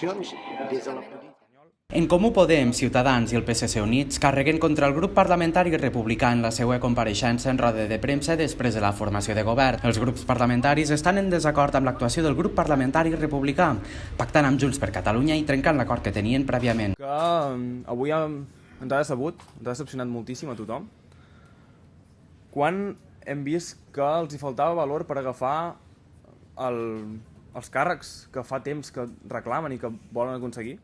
negociacions des de la política. En Comú Podem, Ciutadans i el PSC Units carreguen contra el grup parlamentari republicà en la seva compareixença en roda de premsa després de la formació de govern. Els grups parlamentaris estan en desacord amb l'actuació del grup parlamentari republicà, pactant amb Junts per Catalunya i trencant l'acord que tenien prèviament. Avui ens ha decebut, ens ha decepcionat moltíssim a tothom. Quan hem vist que els hi faltava valor per agafar els càrrecs que fa temps que reclamen i que volen aconseguir.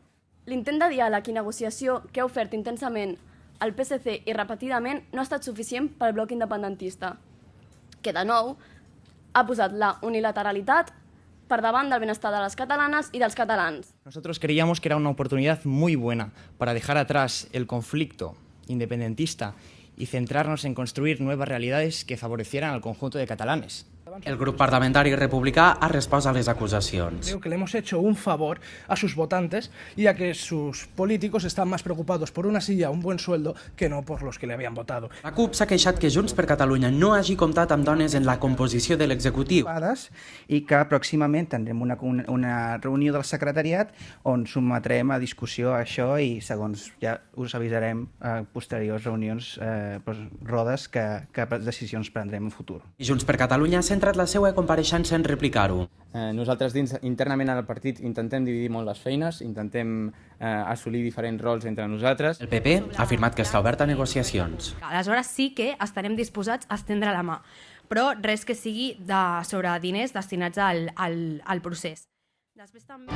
L'intent de diàleg i negociació que ha ofert intensament el PSC i repetidament no ha estat suficient pel bloc independentista, que de nou ha posat la unilateralitat per davant del benestar de les catalanes i dels catalans. Nosotros creíamos que era una oportunidad muy buena para dejar atrás el conflicto independentista y centrarnos en construir nuevas realidades que favorecieran al conjunto de catalanes. El grup parlamentari republicà ha respost a les acusacions. Creo que le hemos hecho un favor a sus votantes, ya que sus políticos están más preocupados por una silla, un buen sueldo, que no por los que le habían votado. La CUP s'ha queixat que Junts per Catalunya no hagi comptat amb dones en la composició de l'executiu. I que pròximament tindrem una reunió del secretariat on sotmetrem a discussió això i segons ja us avisarem a posteriors reunions, rodes, que decisions prendrem en futur. I Junts per Catalunya ha centrat la seva compareixença en replicar-ho. Nosaltres internament al partit intentem dividir molt les feines, intentem assolir diferents rols entre nosaltres. El PP ha afirmat que està obert a negociacions. Aleshores sí que estarem disposats a estendre la mà, però res que sigui sobre diners destinats al procés. Després també...